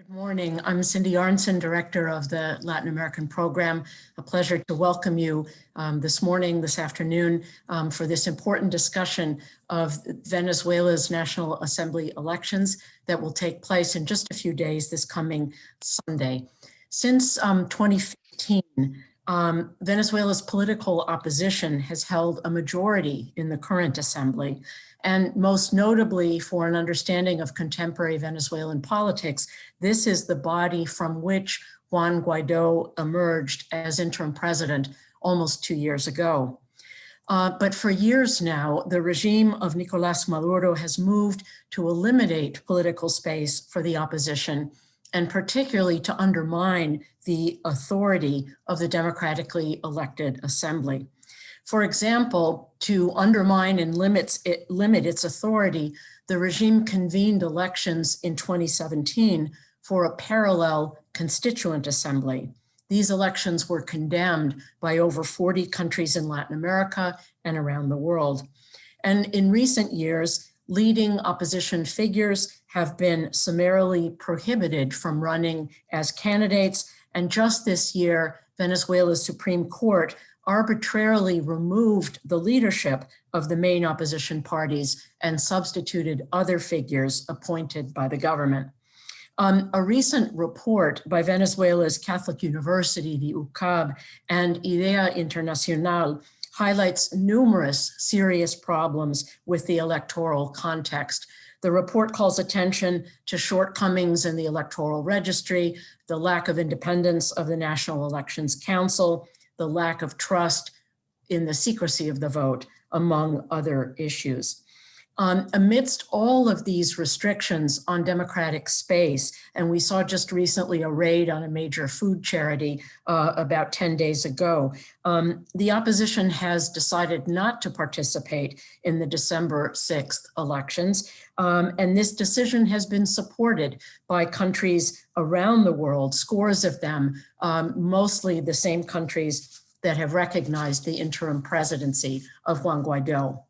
Good morning. I'm Cindy Arnson, Director of the Latin American Program. A pleasure to welcome you this afternoon, for this important discussion of Venezuela's National Assembly elections that will take place in just a few days this coming Sunday. Since 2015, Venezuela's political opposition has held a majority in the current assembly, and most notably for an understanding of contemporary Venezuelan politics, this is the body from which Juan Guaidó emerged as interim president almost 2 years ago. But for years now, the regime of Nicolás Maduro has moved to eliminate political space for the opposition, and particularly to undermine the authority of the democratically elected assembly. For example, to undermine and limit its authority, the regime convened elections in 2017 for a parallel Constituent Assembly. These elections were condemned by over 40 countries in Latin America and around the world. And in recent years, leading opposition figures have been summarily prohibited from running as candidates. And just this year, Venezuela's Supreme Court arbitrarily removed the leadership of the main opposition parties and substituted other figures appointed by the government. A recent report by Venezuela's Catholic University, the UCAB, and Idea Internacional highlights numerous serious problems with the electoral context. The report calls attention to shortcomings in the electoral registry, the lack of independence of the National Elections Council, the lack of trust in the secrecy of the vote, among other issues. Amidst all of these restrictions on democratic space, and we saw just recently a raid on a major food charity about 10 days ago, the opposition has decided not to participate in the December 6th elections. And this decision has been supported by countries around the world, scores of them, mostly the same countries that have recognized the interim presidency of Juan Guaidó.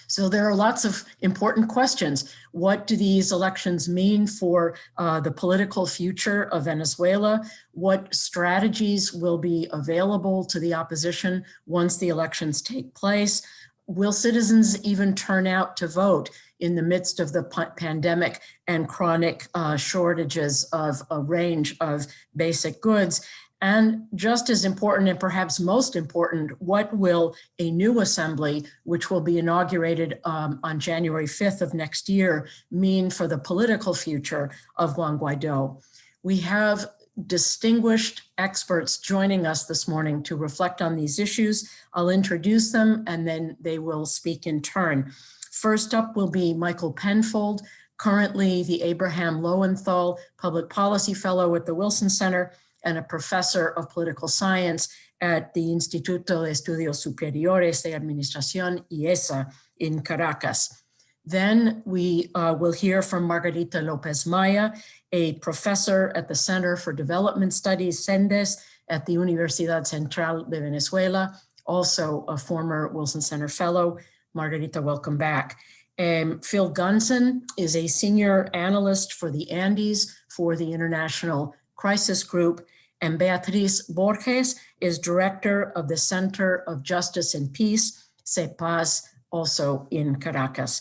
So there are lots of important questions. What do these elections mean for the political future of Venezuela? What strategies will be available to the opposition once the elections take place? Will citizens even turn out to vote in the midst of the pandemic and chronic shortages of a range of basic goods? And just as important, and perhaps most important, what will a new assembly, which will be inaugurated on January 5th of next year, mean for the political future of Juan Guaidó? We have distinguished experts joining us this morning to reflect on these issues. I'll introduce them and then they will speak in turn. First up will be Michael Penfold, currently the Abraham Lowenthal Public Policy Fellow at the Wilson Center and a professor of political science at the Instituto de Estudios Superiores de Administración, IESA, in Caracas. Then we will hear from Margarita Lopez Maya, a professor at the Center for Development Studies, CENDES, at the Universidad Central de Venezuela, also a former Wilson Center Fellow. Margarita, welcome back. Phil Gunson is a senior analyst for the Andes for the International Crisis Group, and Beatriz Borges is director of the Center of Justice and Peace, CEPAZ, also in Caracas.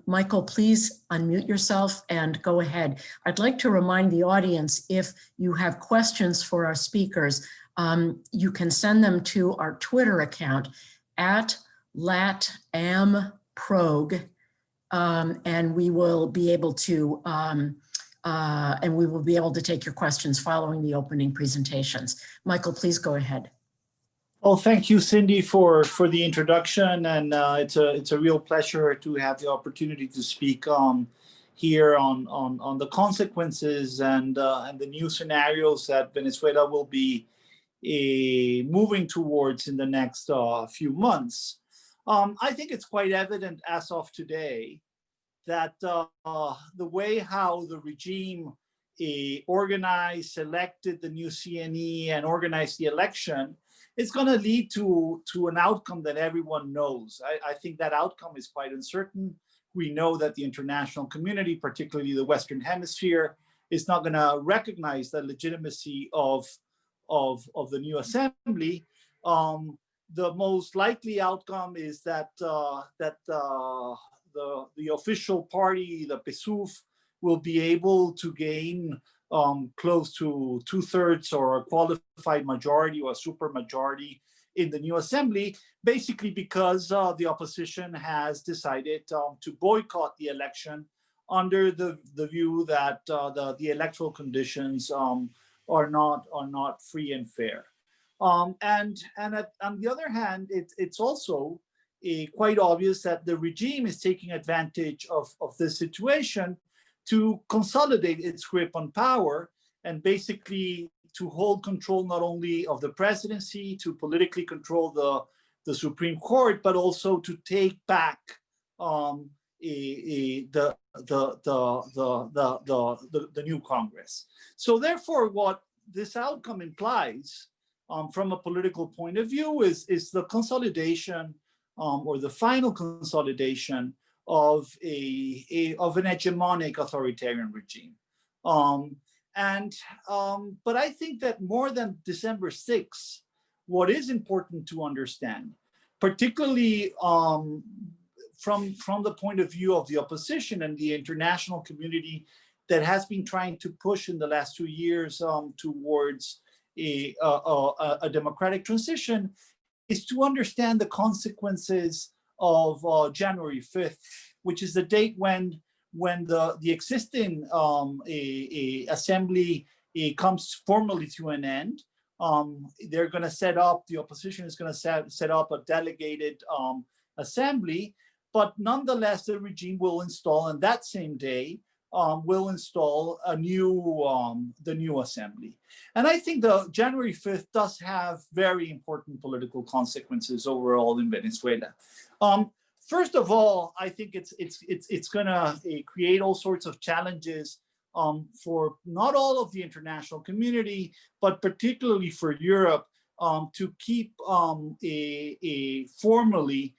Michael, please unmute yourself and go ahead. I'd like to remind the audience, if you have questions for our speakers, you can send them to our Twitter account at LatAmProg, and we will be able to take your questions following the opening presentations. Michael, please go ahead. Well, thank you, Cindy, for the introduction, and it's a real pleasure to have the opportunity to speak here on the consequences and the new scenarios that Venezuela will be moving towards in the next few months. I think it's quite evident as of today that the way how the regime organized, selected the new CNE, and organized the election, it's going to lead to an outcome that everyone knows. I think that outcome is quite uncertain. We know that the international community, particularly the Western Hemisphere, is not going to recognize the legitimacy of the new assembly, the most likely outcome is that the official party, the PSUV, will be able to gain close to 2/3 or a qualified majority or a super majority in the new assembly, basically because the opposition has decided to boycott the election under the view that the electoral conditions are not free and fair. And on the other hand, it's also quite obvious that the regime is taking advantage of this situation to consolidate its grip on power and basically to hold control not only of the presidency, to politically control the Supreme Court, but also to take back the new Congress. So therefore, what this outcome implies from a political point of view is the consolidation or the final consolidation of an hegemonic authoritarian regime. But I think that more than December 6th, what is important to understand, particularly from the point of view of the opposition and the international community that has been trying to push in the last 2 years towards a democratic transition, is to understand the consequences of January 5th, which is the date when the existing assembly comes formally to an end. They're going to set up, the opposition is going to set up a delegated assembly, but nonetheless, the regime will install on that same day, will install the new assembly. And I think the January 5th does have very important political consequences overall in Venezuela. First of all, I think it's going to create all sorts of challenges for not all of the international community, but particularly for Europe to keep formally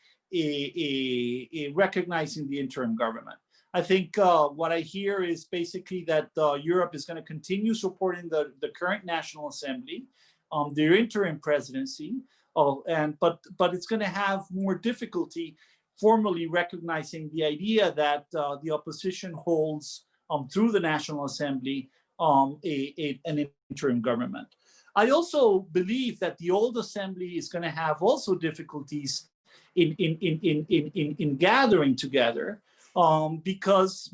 recognizing the interim government. I think what I hear is basically that Europe is going to continue supporting the current National Assembly, their interim presidency, but it's going to have more difficulty formally recognizing the idea that the opposition holds through the National Assembly an interim government. I also believe that the old assembly is going to have also difficulties in gathering together because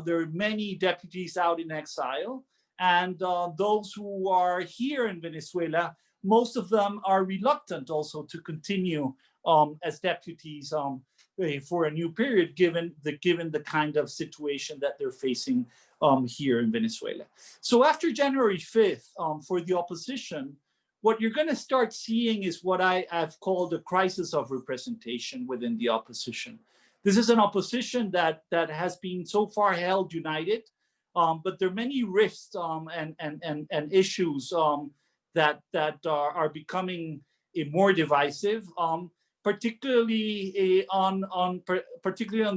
there are many deputies out in exile, and those who are here in Venezuela, most of them are reluctant also to continue as deputies for a new period, given the kind of situation that they're facing here in Venezuela. So after January 5th, for the opposition, what you're going to start seeing is what I've called a crisis of representation within the opposition. This is an opposition that has been so far held united, but there are many rifts and issues that are becoming more divisive, particularly on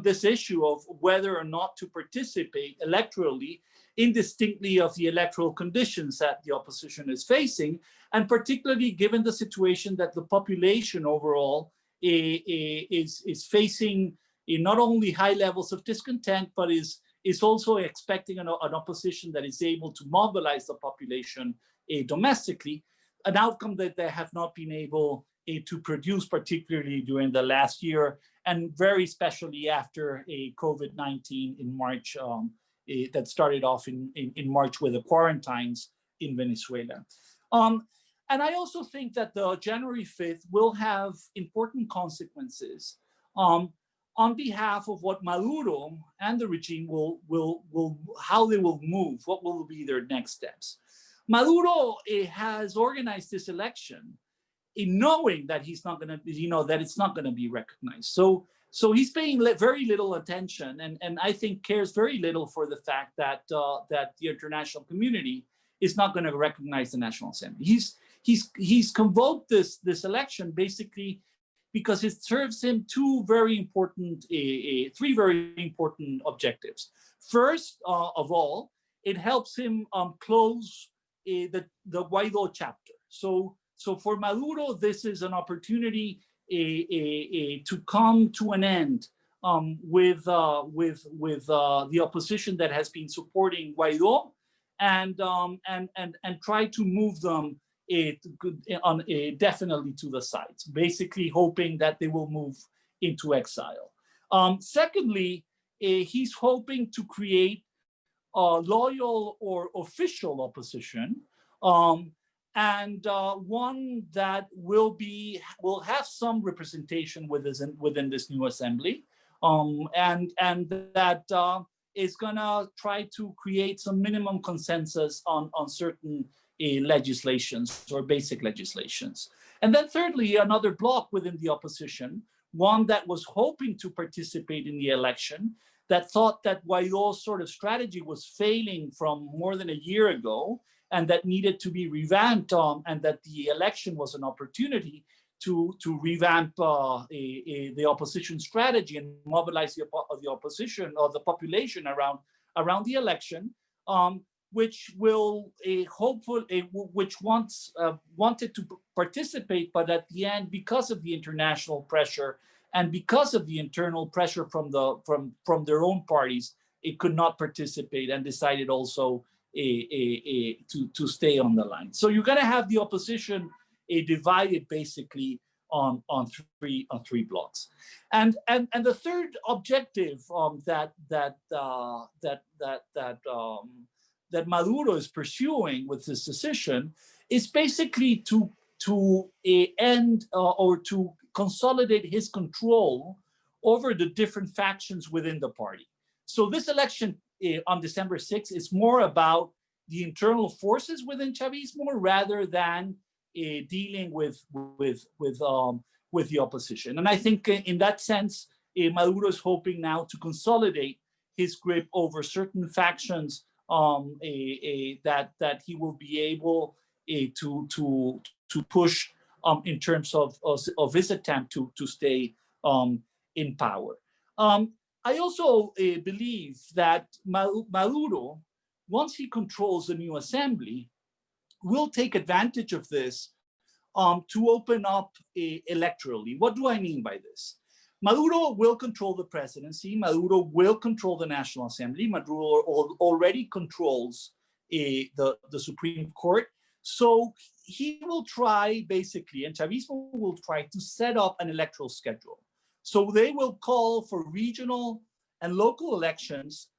this issue of whether or not to participate electorally, indistinctly of the electoral conditions that the opposition is facing, and particularly given the situation that the population overall is facing not only high levels of discontent, but is also expecting an opposition that is able to mobilize the population domestically, an outcome that they have not been able to produce, particularly during the last year, and very especially after COVID-19 in March, that started off in March with the quarantines in Venezuela. And I also think that the January 5th will have important consequences on behalf of what Maduro and the regime how they will move, what will be their next steps. Maduro has organized this election in knowing that he's not going to, that it's not going to be recognized. So he's paying very little attention, and I think cares very little for the fact that the international community is not going to recognize the National Assembly. He's convoked this election basically because it serves him three very important objectives. First of all, it helps him close the Guaidó chapter. So for Maduro, this is an opportunity to come to an end with the opposition that has been supporting Guaidó, and try to move them definitely to the sides, basically hoping that they will move into exile. Secondly, he's hoping to create a loyal or official opposition, and one that will have some representation within this new assembly, and that is gonna try to create some minimum consensus on certain legislations or basic legislations. And then thirdly, another bloc within the opposition, one that was hoping to participate in the election, that thought that Guaidó's sort of strategy was failing from more than a year ago, and that needed to be revamped, and that the election was an opportunity to revamp the opposition strategy and mobilize the opposition or the population around the election, which will wanted to participate, but at the end, because of the international pressure and because of the internal pressure from their own parties, it could not participate and decided also to stay on the line. So you're going to have the opposition divided basically on three blocks, and the third objective that Maduro is pursuing with this decision is basically to end or to consolidate his control over the different factions within the party. So this election on December 6th is more about the internal forces within Chavismo rather than dealing with the opposition. And I think in that sense, Maduro is hoping now to consolidate his grip over certain factions that he will be able to push in terms of his attempt to stay in power. I also believe that Maduro, once he controls the new assembly, will take advantage of this to open up electorally. What do I mean by this? Maduro will control the presidency. Maduro will control the National Assembly. Maduro already controls the Supreme Court. So he will try, basically, and Chavismo will try to set up an electoral schedule. So they will call for regional and local elections,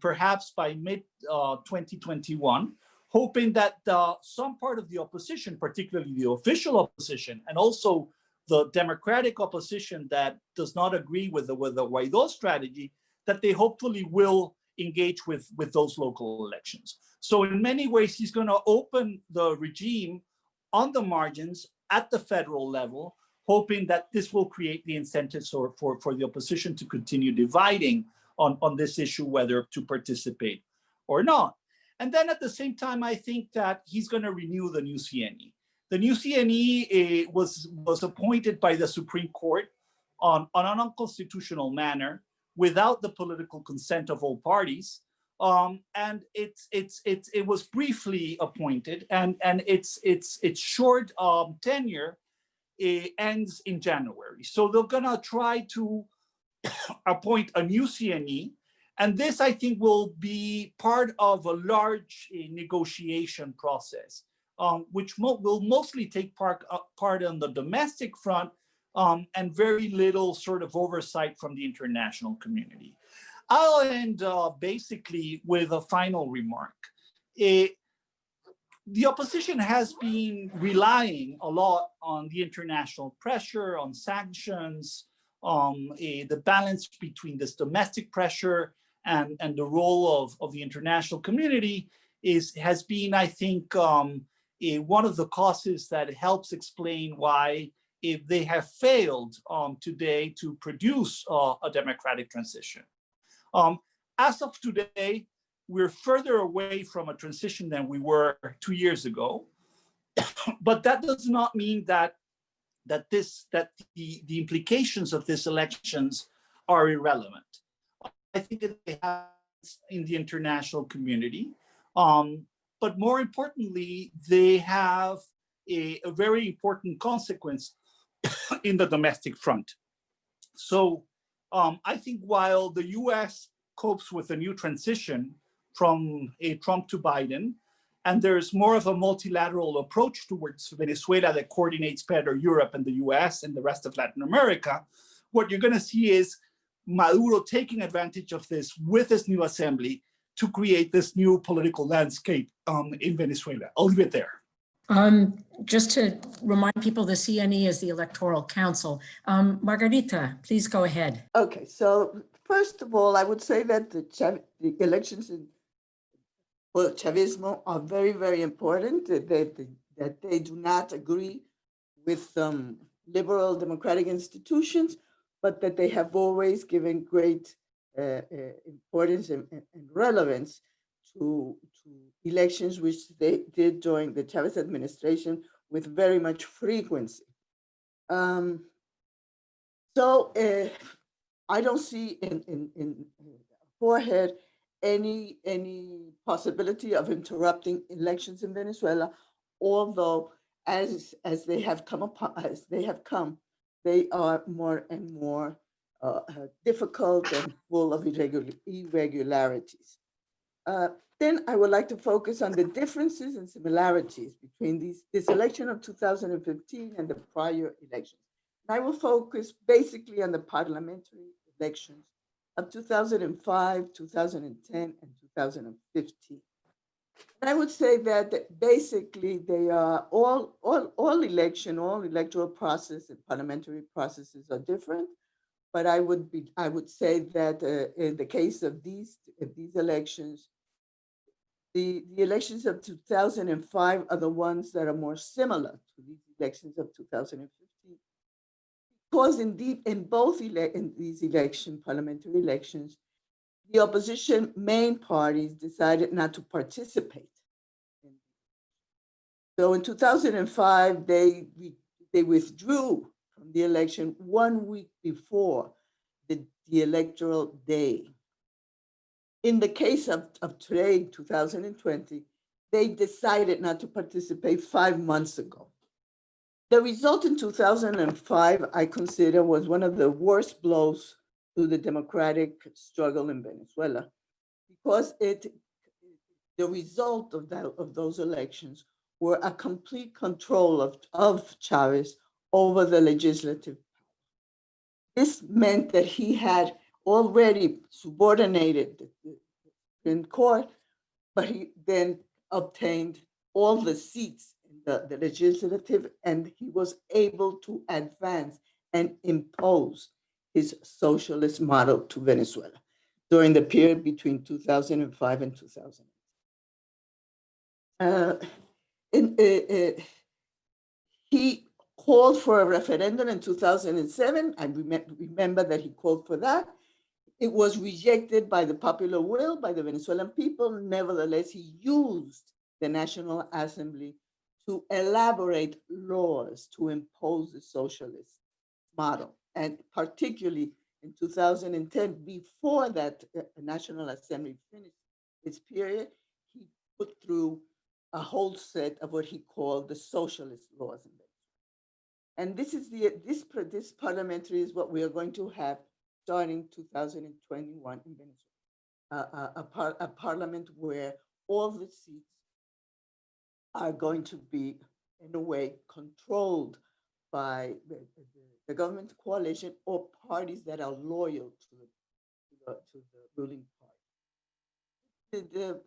perhaps by mid-2021, hoping that some part of the opposition, particularly the official opposition, and also the democratic opposition that does not agree with the Guaidó strategy, that they hopefully will engage with those local elections. So in many ways, he's going to open the regime on the margins at the federal level, hoping that this will create the incentives for the opposition to continue dividing on this issue, whether to participate or not. And then at the same time, I think that he's going to renew the new CNE. The new CNE was appointed by the Supreme Court on an unconstitutional manner without the political consent of all parties. And it was briefly appointed, and its short tenure ends in January. So they're gonna try to appoint a new CNE, and this, I think, will be part of a large negotiation process, which will mostly take part on the domestic front, and very little sort of oversight from the international community. I'll end basically with a final remark. The opposition has been relying a lot on the international pressure, on sanctions, the balance between this domestic pressure and the role of the international community has been, I think, one of the causes that helps explain why they have failed today to produce a democratic transition. As of today, we're further away from a transition than we were 2 years ago, but that does not mean that the implications of these elections are irrelevant. I think that they have in the international community. But more importantly, they have a very important consequence in the domestic front. So I think while the US copes with a new transition from a Trump to Biden, and there's more of a multilateral approach towards Venezuela that coordinates better Europe and the US and the rest of Latin America, what you're going to see is Maduro taking advantage of this with this new assembly to create this new political landscape in Venezuela. I'll leave it there. Just to remind people, the CNE is the Electoral Council. Margarita, please go ahead. Okay, so first of all, I would say that the elections in Chavismo are very, very important, that they do not agree with liberal democratic institutions, but that they have always given great importance and relevance to elections, which they did during the Chavez administration with very much frequency. So I don't see in forehead any possibility of interrupting elections in Venezuela, although as they have come, they are more and more difficult and full of irregularities. Then I would like to focus on the differences and similarities between this election of 2015 and the prior elections. And I will focus basically on the parliamentary elections of 2005, 2010, and 2015. And I would say that basically they are all electoral process and parliamentary processes are different. But I would say that in the case of these elections, the elections of 2005 are the ones that are more similar to these elections of 2015. Because indeed, in both these parliamentary elections, the opposition main parties decided not to participate. So in 2005, they withdrew from the election 1 week before the electoral day. In the case of today, 2020, they decided not to participate 5 months ago. The result in 2005, I consider, was one of the worst blows to the democratic struggle in Venezuela, because the result of those elections were a complete control of Chavez over the legislative power. This meant that he had already subordinated the Supreme Court, but he then obtained all the seats in the legislative, and he was able to advance and impose his socialist model to Venezuela during the period between 2005 and 2000. He called for a referendum in 2007. I remember that he called for that. It was rejected by the popular will, by the Venezuelan people. Nevertheless, he used the National Assembly to elaborate laws to impose the socialist model. And particularly in 2010, before that National Assembly finished its period, he put through a whole set of what he called the socialist laws in Venezuela. And this parliamentary is what we are going to have starting 2021 in Venezuela, a parliament where all the seats are going to be, in a way, controlled by the government coalition or parties that are loyal to the ruling party. The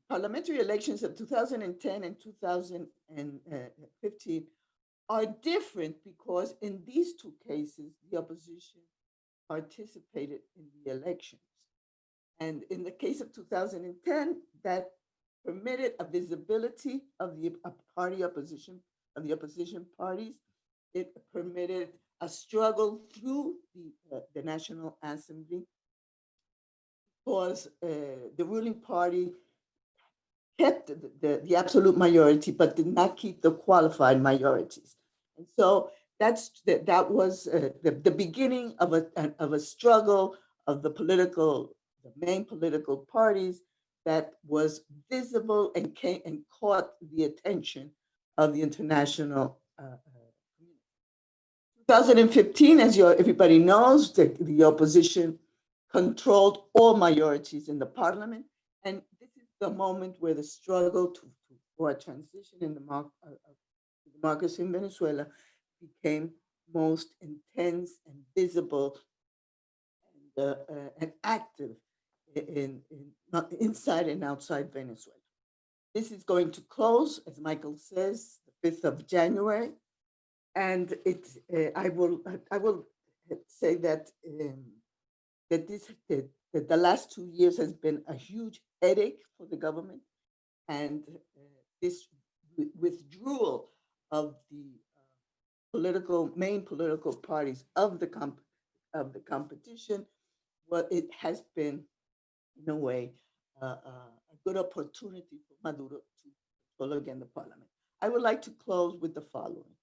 parliamentary elections of 2010 and 2015 are different because in these two cases, the opposition participated in the elections. And in the case of 2010, that permitted a visibility of the opposition parties. It permitted a struggle through the National Assembly, because the ruling party kept the absolute majority, but did not keep the qualified majorities. And so that was the beginning of a struggle of the main political parties that was visible and came and caught the attention of the international community. 2015, as everybody knows, the opposition controlled all minorities in the parliament, and this is the moment where the struggle for a transition in democracy in Venezuela became most intense and visible and active inside and outside Venezuela. This is going to close, as Michael says, the 5th of January, and I will say that that the last 2 years has been a huge headache for the government, and this withdrawal of the main political parties of the competition, well, it has been, in a way, a good opportunity for Maduro to control again the parliament. I would like to close with the following.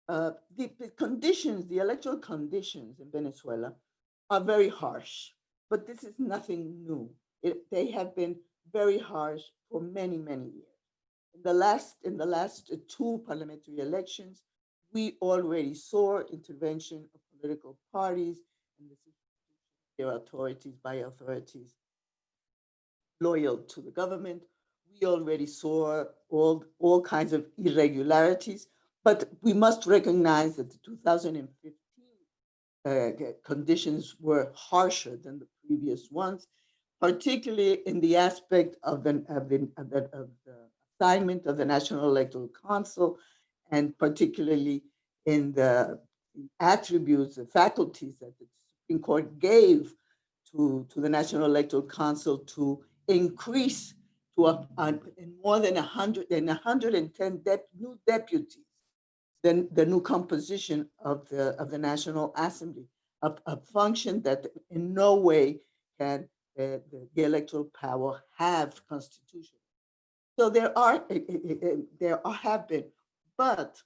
The conditions, the electoral conditions in Venezuela are very harsh, but this is nothing new. They have been very harsh for many, many years. In the last 2 parliamentary elections, we already saw intervention of political parties and their authorities by authorities loyal to the government. We already saw all kinds of irregularities, but we must recognize that the 2015 conditions were harsher than the previous ones, particularly in the aspect of the assignment of the National Electoral Council, and particularly in the attributes, the faculties that the Supreme Court gave to the National Electoral Council to increase to in more than 110 new deputies, the new composition of the National Assembly, a function that in no way can the electoral power have constitution. So there have been, but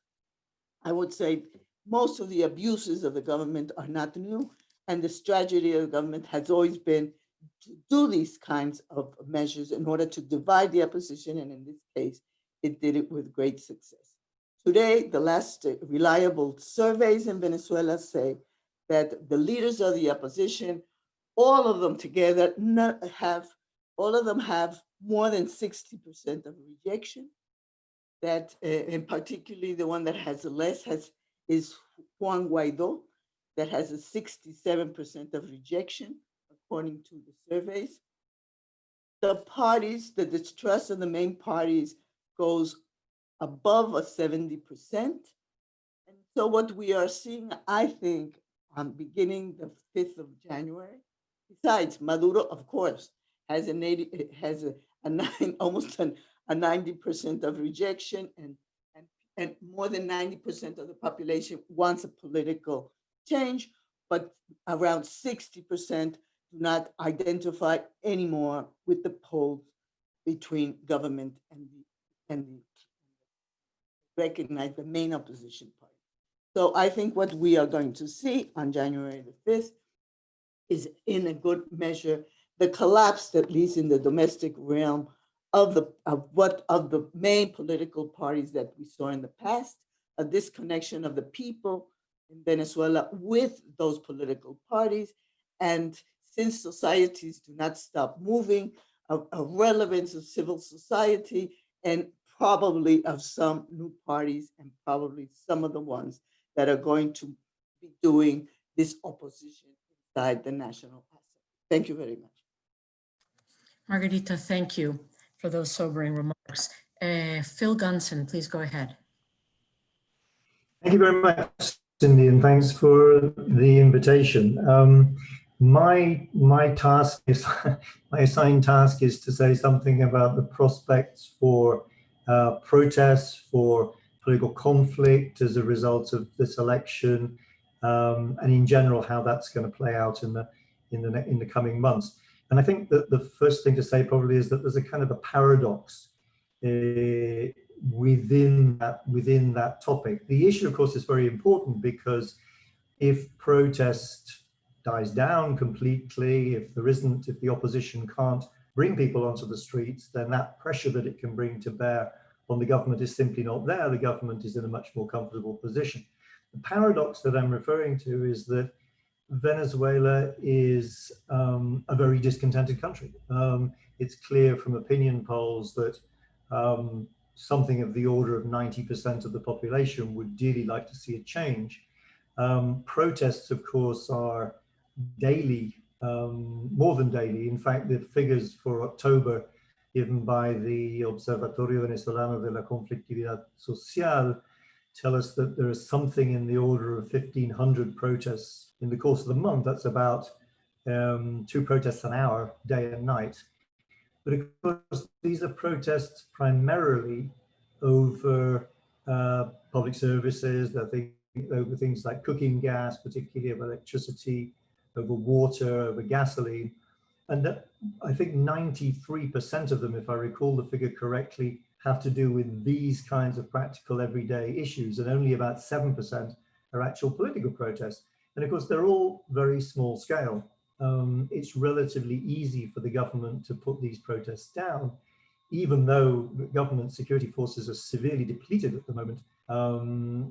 I would say most of the abuses of the government are not new, and the strategy of the government has always been to do these kinds of measures in order to divide the opposition, and in this case, it did it with great success. Today, the last reliable surveys in Venezuela say that the leaders of the opposition, all of them together, have more than 60% of rejection. That, and particularly the one that has the less is Juan Guaidó, that has a 67% of rejection, according to the surveys. The parties, the distrust of the main parties goes above a 70%. And so what we are seeing, I think, beginning the 5th of January, besides Maduro, of course, has almost a 90% of rejection, and more than 90% of the population wants a political change, but around 60% do not identify anymore with the poles between government and recognize the main opposition party. So I think what we are going to see on January the 5th is, in a good measure, the collapse, at least in the domestic realm, of the main political parties that we saw in the past, a disconnection of the people in Venezuela with those political parties, and since societies do not stop moving, a relevance of civil society, and probably of some new parties, and probably some of the ones that are going to be doing this opposition inside the National Assembly. Thank you very much. Margarita, thank you for those sobering remarks. Phil Gunson, please go ahead. Thank you very much, Cindy, and thanks for the invitation. My task is, my assigned task is to say something about the prospects for protests, for political conflict as a result of this election, and in general how that's going to play out in the coming months. And I think that the first thing to say probably is that there's a kind of a paradox within that topic. The issue, of course, is very important, because if protest dies down completely, if the opposition can't bring people onto the streets, then that pressure that it can bring to bear on the government is simply not there. The government is in a much more comfortable position. The paradox that I'm referring to is that Venezuela is a very discontented country. It's clear from opinion polls that something of the order of 90% of the population would dearly like to see a change. Protests, of course, are daily, more than daily. In fact, the figures for October given by the Observatorio Venezolano de la Conflictividad Social tell us that there is something in the order of 1,500 protests in the course of the month. That's about 2 protests an hour, day and night. But of course, these are protests primarily over public services, over things like cooking gas, particularly of electricity, over water, over gasoline. And I think 93% of them, if I recall the figure correctly, have to do with these kinds of practical everyday issues, and only about 7% are actual political protests. And of course, they're all very small scale. It's relatively easy for the government to put these protests down, even though the government security forces are severely depleted at the moment.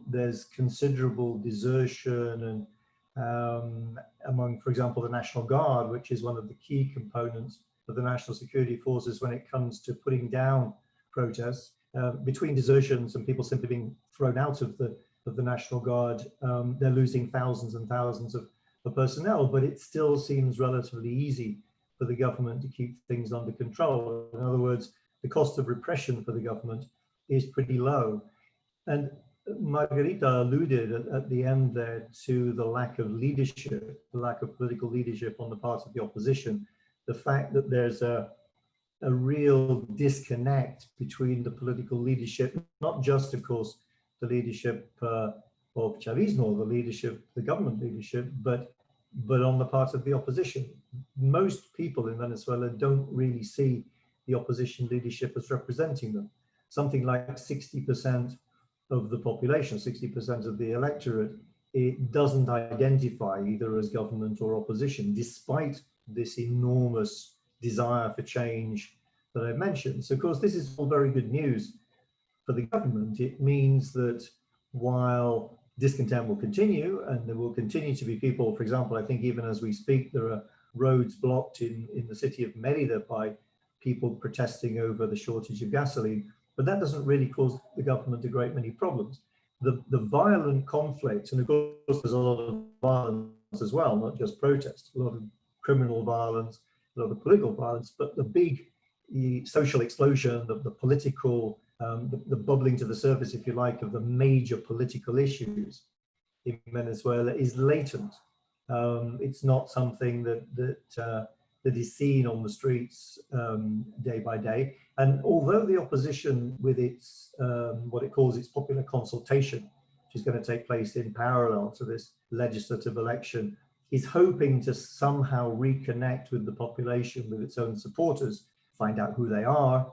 There's considerable desertion and among, for example, the National Guard, which is one of the key components of the national security forces when it comes to putting down protests. Between desertions and people simply being thrown out of the National Guard, they're losing thousands and thousands of personnel, but it still seems relatively easy for the government to keep things under control. In other words, the cost of repression for the government is pretty low. And Margarita alluded at the end there to the lack of leadership, the lack of political leadership on the part of the opposition, the fact that there's a real disconnect between the political leadership, not just, of course, the leadership of Chavismo, the government leadership, but on the part of the opposition. Most people in Venezuela don't really see the opposition leadership as representing them. Something like 60% of the population, 60% of the electorate, it doesn't identify either as government or opposition, despite this enormous desire for change that I mentioned. So of course, this is all very good news for the government. It means that while discontent will continue, and there will continue to be people, for example, I think even as we speak, there are roads blocked in the city of Merida by people protesting over the shortage of gasoline, but that doesn't really cause the government a great many problems. The violent conflict, and of course there's a lot of violence as well, not just protests, a lot of criminal violence, a lot of political violence, but the big social explosion, the political, the bubbling to the surface, if you like, of the major political issues in Venezuela is latent. It's not something that is seen on the streets day by day. And although the opposition, with its what it calls its popular consultation, which is going to take place in parallel to this legislative election, is hoping to somehow reconnect with the population, with its own supporters, find out who they are,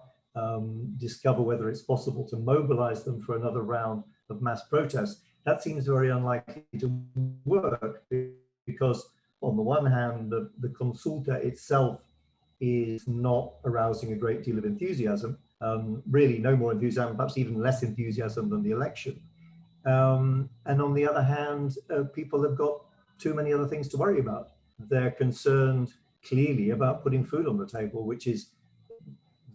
discover whether it's possible to mobilize them for another round of mass protests. That seems very unlikely to work because on the one hand, the consulta itself is not arousing a great deal of enthusiasm, really no more enthusiasm, perhaps even less enthusiasm than the election. And on the other hand, people have got too many other things to worry about. They're concerned clearly about putting food on the table, which is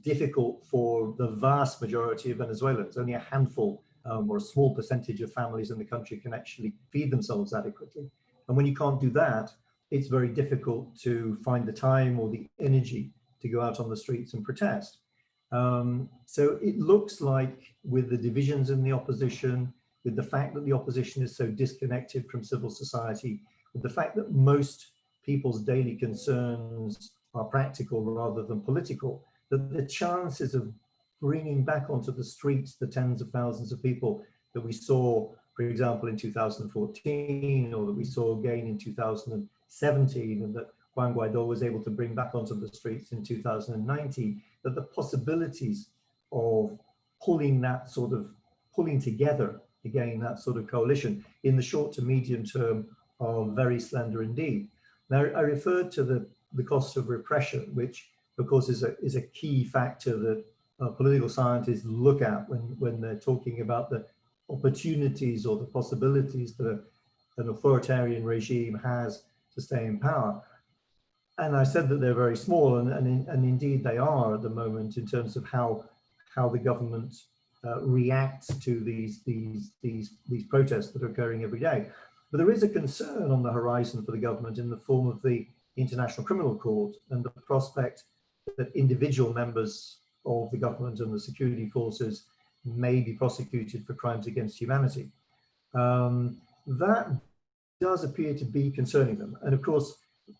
difficult for the vast majority of Venezuelans. Only a handful or a small percentage of families in the country can actually feed themselves adequately. And when you can't do that, it's very difficult to find the time or the energy to go out on the streets and protest. So it looks like with the divisions in the opposition, with the fact that the opposition is so disconnected from civil society, with the fact that most people's daily concerns are practical rather than political, that the chances of bringing back onto the streets the tens of thousands of people that we saw, for example, in 2014, or that we saw again in 2017, and that Juan Guaidó was able to bring back onto the streets in 2019, that the possibilities of pulling together again that sort of coalition in the short to medium term are very slender indeed. Now, I referred to the cost of repression, which of course, is a key factor that political scientists look at when they're talking about the opportunities or the possibilities that an authoritarian regime has to stay in power. And I said that they're very small, and indeed they are at the moment in terms of how the government reacts to these protests that are occurring every day. But there is a concern on the horizon for the government in the form of the International Criminal Court and the prospect that individual members of the government and the security forces may be prosecuted for crimes against humanity. That does appear to be concerning them. And of course,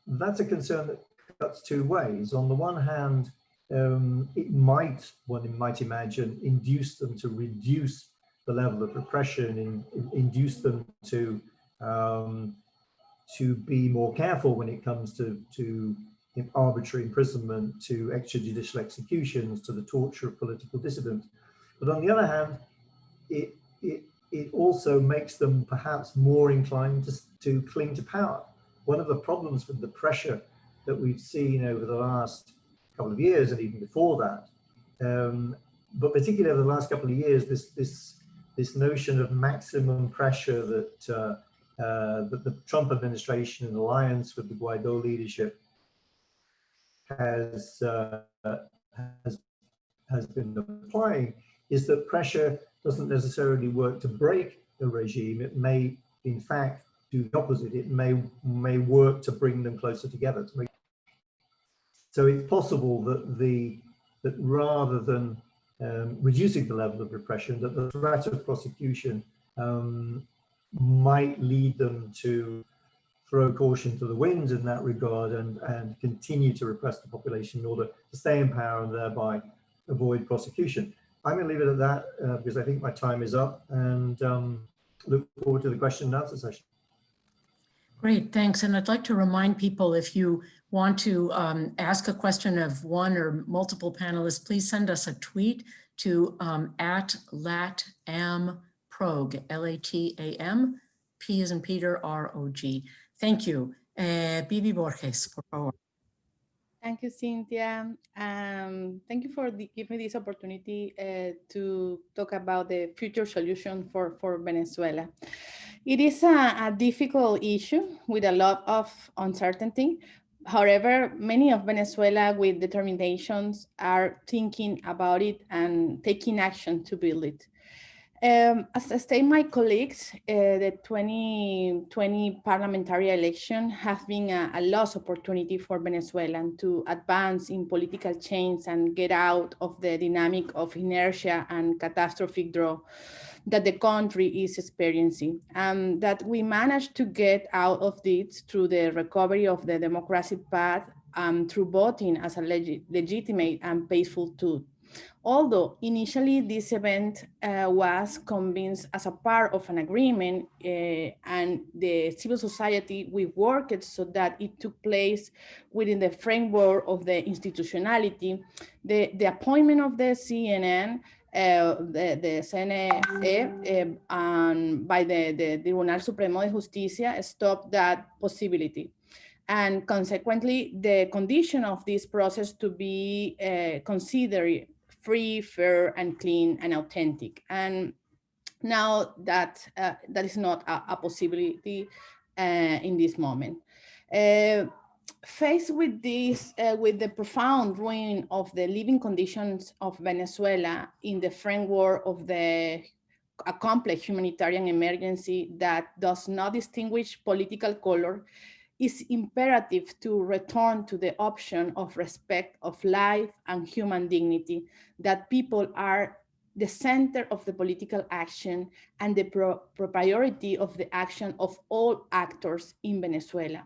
that's a concern that cuts two ways. On the one hand, one might imagine, induce them to reduce the level of repression, induce them to be more careful when it comes to arbitrary imprisonment, to extrajudicial executions, to the torture of political dissidents. But on the other hand, it also makes them perhaps more inclined to cling to power. One of the problems with the pressure that we've seen over the last couple of years and even before that, but particularly over the last couple of years, this notion of maximum pressure that the Trump administration in alliance with the Guaidó leadership has been applying, is that pressure doesn't necessarily work to break the regime. It may, in fact, do the opposite. It may work to bring them closer together. So it's possible that rather than reducing the level of repression, that the threat of prosecution might lead them to throw caution to the winds in that regard and continue to repress the population in order to stay in power and thereby avoid prosecution. I'm going to leave it at that because I think my time is up, and look forward to the question and answer session. Great, thanks. And I'd like to remind people, if you want to ask a question of one or multiple panelists, please send us a tweet to @LATAMPROG, LATAM, P as in Peter, ROG. Thank you. Bibi Borges, por favor. Thank you, Cynthia. Thank you for giving me this opportunity to talk about the future solution for Venezuela. It is a difficult issue with a lot of uncertainty. However, many of Venezuela with determinations are thinking about it and taking action to build it. As I state my colleagues, the 2020 parliamentary election has been a lost opportunity for Venezuelans to advance in political change and get out of the dynamic of inertia and catastrophic draw that the country is experiencing, and that we managed to get out of this through the recovery of the democratic path through voting as a legitimate and peaceful tool. Although initially this event was convinced as a part of an agreement and the civil society, we worked so that it took place within the framework of the institutionality, the appointment of the CNN, the CNE, and by the Tribunal Supremo de Justicia stopped that possibility. And consequently, the condition of this process to be considered free, fair, and clean, and authentic. And now that is not a possibility in this moment. Faced with this, with the profound ruin of the living conditions of Venezuela in the framework of a complex humanitarian emergency that does not distinguish political color, it's imperative to return to the option of respect of life and human dignity, that people are the center of the political action and the priority of the action of all actors in Venezuela.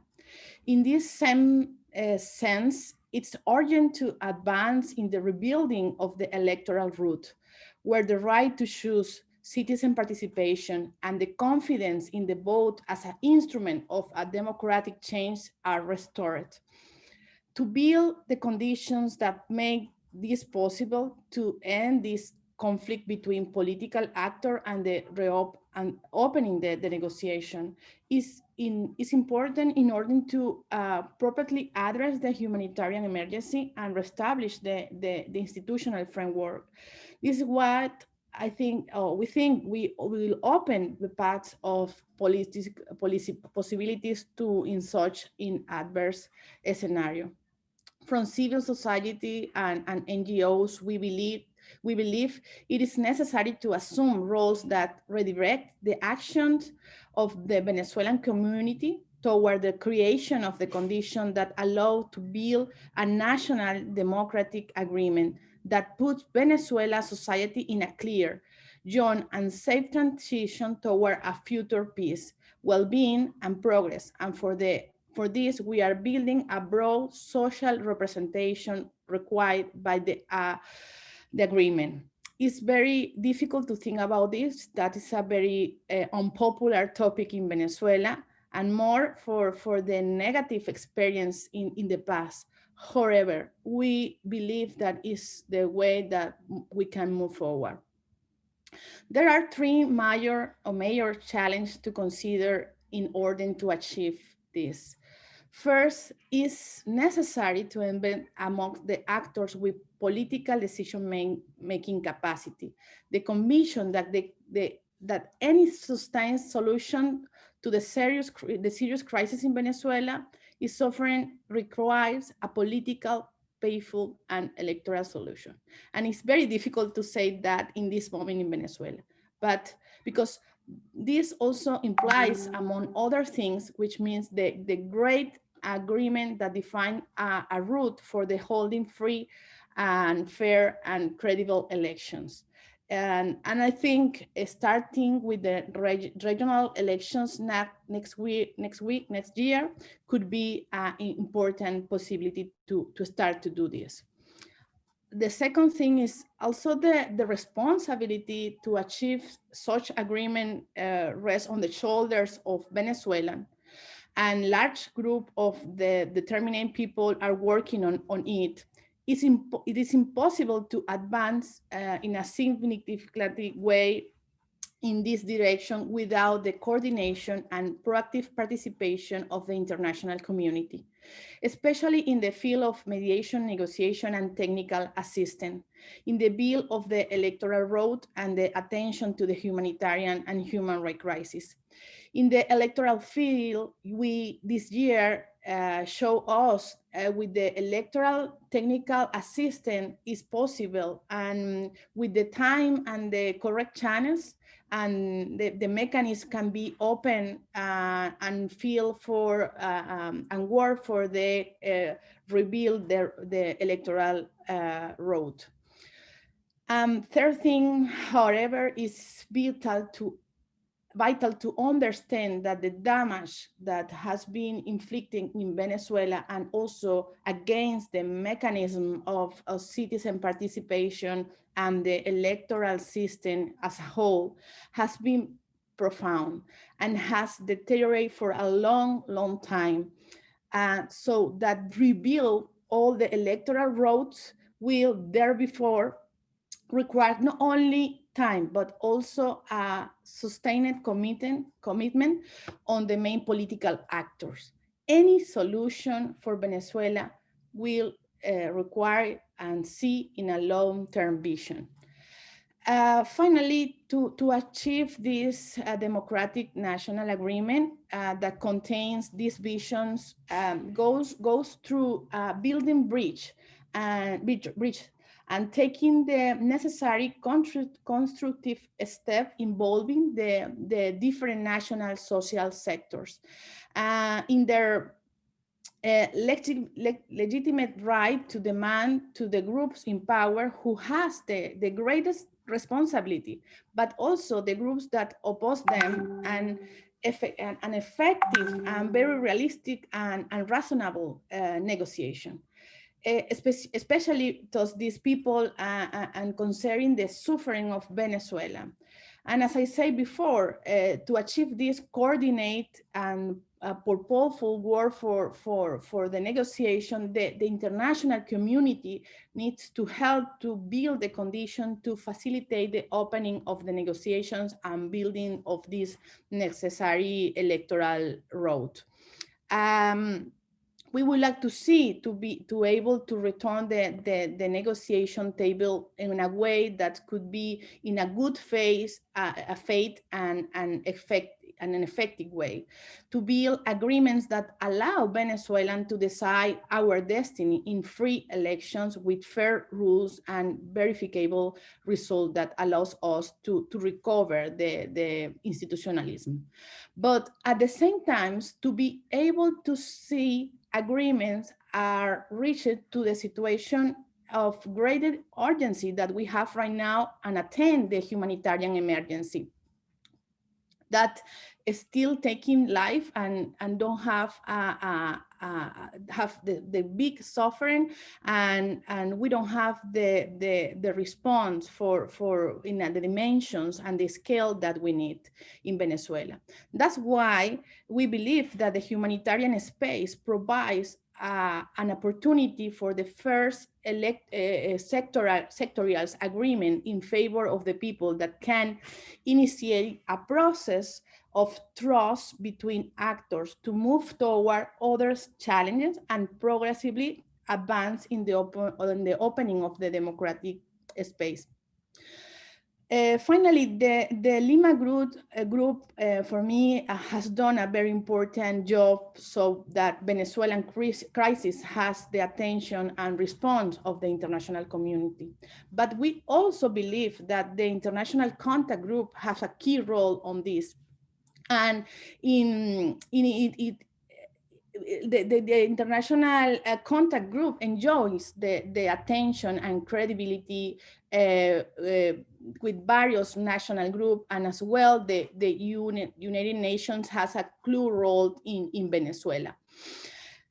In this same sense, it's urgent to advance in the rebuilding of the electoral route, where the right to choose, citizen participation, and the confidence in the vote as an instrument of a democratic change are restored. To build the conditions that make this possible, to end this conflict between political actor and the and opening the negotiation is important in order to properly address the humanitarian emergency and reestablish the institutional framework. This is what I think, we think we will open the paths of policy possibilities in such adverse scenario. From civil society and NGOs, we believe it is necessary to assume roles that redirect the actions of the Venezuelan community toward the creation of the conditions that allow to build a national democratic agreement that puts Venezuela society in a clear, young, and safe transition toward a future peace, well-being, and progress. And for this, we are building a broad social representation required by the agreement. It's very difficult to think about this. That is a very unpopular topic in Venezuela, and more for the negative experience in the past. However, we believe that is the way that we can move forward. There are three major challenges to consider in order to achieve this. First, it's necessary to embed among the actors with political decision-making capacity the conviction that that any sustained solution to the serious crisis in Venezuela is suffering requires a political, painful, and electoral solution. And it's very difficult to say that in this moment in Venezuela, but because this also implies, among other things, which means the great agreement that defines a route for the holding free and fair and credible elections. And I think starting with the regional elections next year could be an important possibility to start to do this. The second thing is also the responsibility to achieve such agreement rests on the shoulders of Venezuelan, and large group of the determined people are working on it. It is impossible to advance in a significant way in this direction without the coordination and proactive participation of the international community, especially in the field of mediation, negotiation, and technical assistance, in the build of the electoral road and the attention to the humanitarian and human rights crisis. In the electoral field, we this year show us with the electoral technical assistance is possible, and with the time and the correct channels, and the mechanism can be open and feel for and work for the rebuild the electoral road. Third thing, however, is vital to understand that the damage that has been inflicted in Venezuela and also against the mechanism of citizen participation and the electoral system as a whole has been profound and has deteriorated for a long time. So that rebuild all the electoral roads will therefore require not only time, but also a sustained commitment on the main political actors. Any solution for Venezuela will require and see in a long-term vision. Finally, to achieve this democratic national agreement that contains these visions goes through building bridge and taking the necessary constructive step involving the different national social sectors in their legitimate right to demand to the groups in power who has the greatest responsibility, but also the groups that oppose them, and an effective and very realistic and reasonable negotiation. Especially to these people and concerning the suffering of Venezuela. And as I said before, to achieve this, coordinate and purposeful work for the negotiation, the international community needs to help to build the condition to facilitate the opening of the negotiations and building of this necessary electoral road. We would like to see to able to return the negotiation table in a way that could be in a good faith and an effective way, to build agreements that allow Venezuelans to decide our destiny in free elections with fair rules and verifiable result that allows us to recover the institutionalism. But at the same time, to be able to see agreements are reached to the situation of greater urgency that we have right now and attend the humanitarian emergency that is still taking life and don't have the big suffering, and we don't have the response for in the dimensions and the scale that we need in Venezuela. That's why we believe that the humanitarian space provides an opportunity for the first sectorial agreement in favor of the people that can initiate a process of trust between actors to move toward others' challenges and progressively advance in the opening of the democratic space. Finally, the Lima group for me has done a very important job so that Venezuelan crisis has the attention and response of the international community. But we also believe that the international contact group has a key role on this. And the international contact group enjoys the attention and credibility with various national groups, and as well the United Nations has a clue role in Venezuela.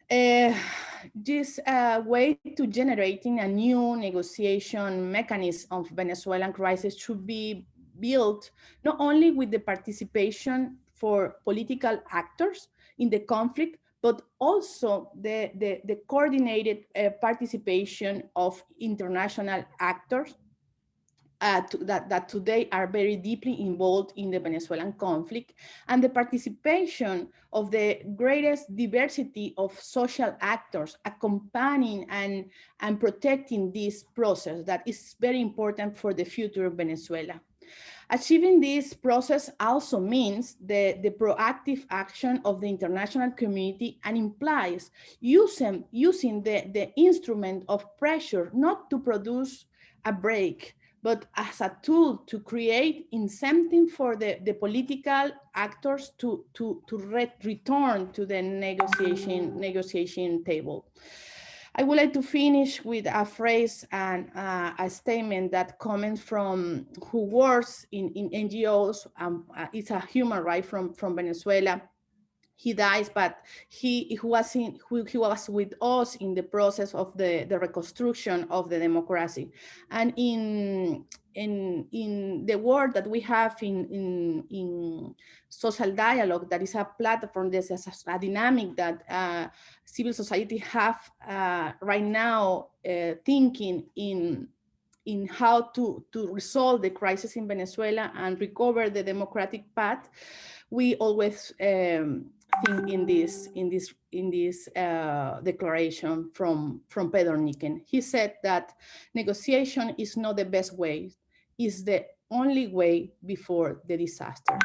This way to generating a new negotiation mechanism of Venezuelan crisis should be built not only with the participation for political actors in the conflict, but also the coordinated participation of international actors that today are very deeply involved in the Venezuelan conflict, and the participation of the greatest diversity of social actors accompanying and protecting this process that is very important for the future of Venezuela. Achieving this process also means the proactive action of the international community and implies using the instrument of pressure not to produce a break, but as a tool to create incentive for the political actors to return to the negotiation table. I would like to finish with a phrase and a statement that comes from who works in NGOs. It's a human right from Venezuela. He dies, but he was with us in the process of the reconstruction of the democracy. And in the work that we have in social dialogue, that is a platform, there's a dynamic that civil society have right now, thinking in how to resolve the crisis in Venezuela and recover the democratic path. We always think in this declaration from Pedro Niken. He said that negotiation is not the best way, it's the only way before the disaster.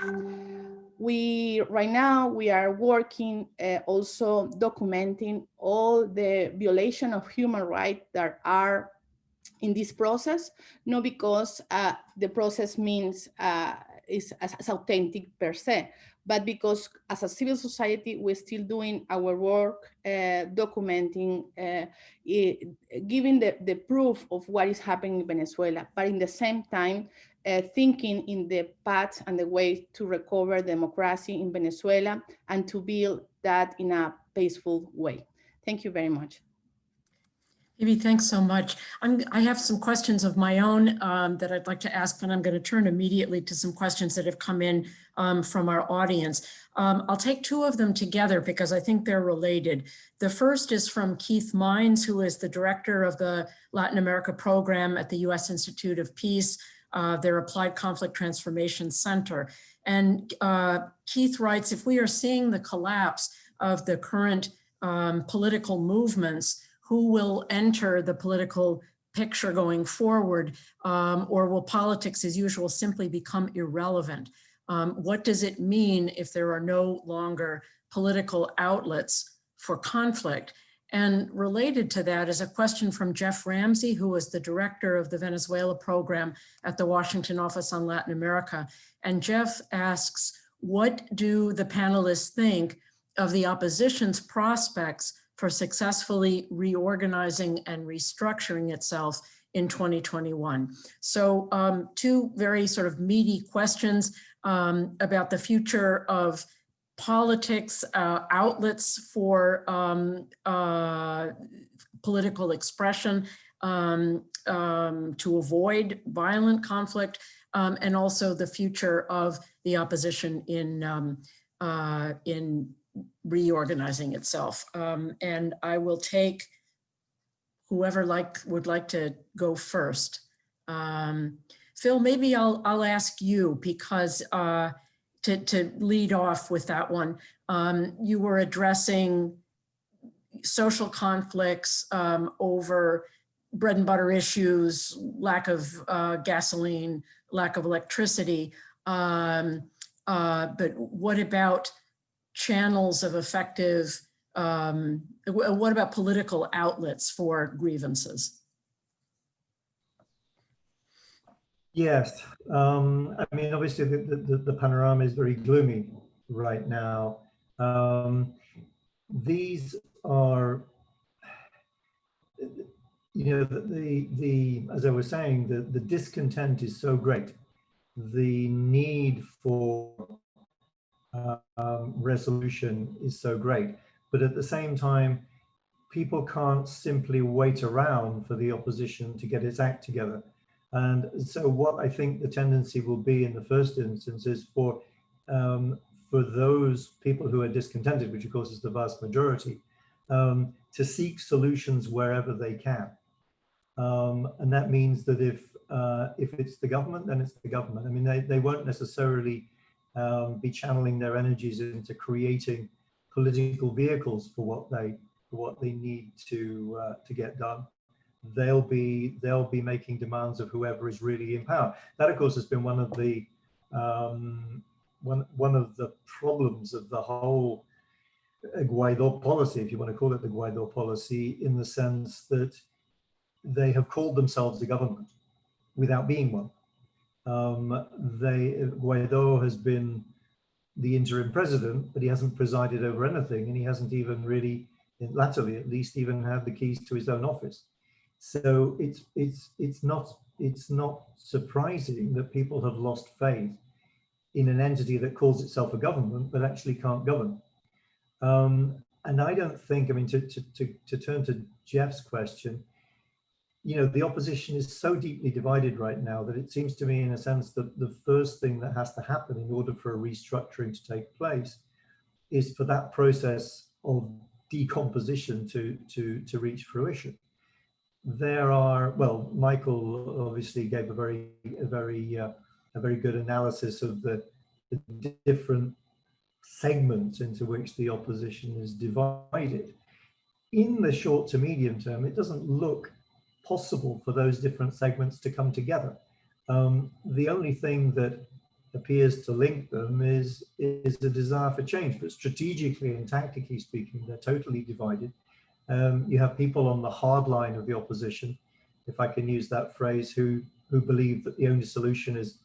Right now we are working also documenting all the violation of human rights that are in this process, not because the process means is authentic per se, but because as a civil society, we're still doing our work, documenting, giving the proof of what is happening in Venezuela, but in the same time, thinking in the path and the way to recover democracy in Venezuela and to build that in a peaceful way. Thank you very much. Ivy, thanks so much. I have some questions of my own that I'd like to ask, but I'm going to turn immediately to some questions that have come in from our audience. I'll take two of them together because I think they're related. The first is from Keith Mines, who is the director of the Latin America program at the U.S. Institute of Peace, their Applied Conflict Transformation Center. And Keith writes, if we are seeing the collapse of the current political movements, who will enter the political picture going forward, or will politics as usual simply become irrelevant? What does it mean if there are no longer political outlets for conflict? And related to that is a question from Jeff Ramsey, who was the director of the Venezuela program at the Washington Office on Latin America. And Jeff asks, what do the panelists think of the opposition's prospects for successfully reorganizing and restructuring itself in 2021? So two very sort of meaty questions about the future of politics, outlets for political expression to avoid violent conflict, and also the future of the opposition in reorganizing itself. And I will take whoever would like to go first. Phil, maybe I'll ask you because to lead off with that one. You were addressing social conflicts over bread and butter issues, lack of gasoline, lack of electricity. But what about channels of effective, what about political outlets for grievances? Yes, I mean, obviously the panorama is very gloomy right now. These are, you know, as I was saying, the discontent is so great. The need for resolution is so great, but at the same time, people can't simply wait around for the opposition to get its act together. And so what I think the tendency will be in the first instance is for those people who are discontented, which of course is the vast majority, to seek solutions wherever they can. And that means that if it's the government, then it's the government. I mean, they won't necessarily be channeling their energies into creating political vehicles for what they need to get done. They'll be making demands of whoever is really in power. That, of course, has been one of the problems of the whole Guaidó policy, if you want to call it the Guaidó policy, in the sense that they have called themselves a government without being one. Guaidó has been the interim president, but he hasn't presided over anything, and he hasn't even really, latterly at least, even had the keys to his own office. So it's not surprising that people have lost faith in an entity that calls itself a government but actually can't govern. And I don't think, I mean, to turn to Jeff's question, you know, the opposition is so deeply divided right now that it seems to me, in a sense, that the first thing that has to happen in order for a restructuring to take place is for that process of decomposition to reach fruition. There are, well, Michael obviously gave a very good analysis of the different segments into which the opposition is divided. In the short to medium term, it doesn't look possible for those different segments to come together. The only thing that appears to link them is the desire for change, but strategically and tactically speaking, they're totally divided. You have people on the hard line of the opposition, if I can use that phrase, who believe that the only solution is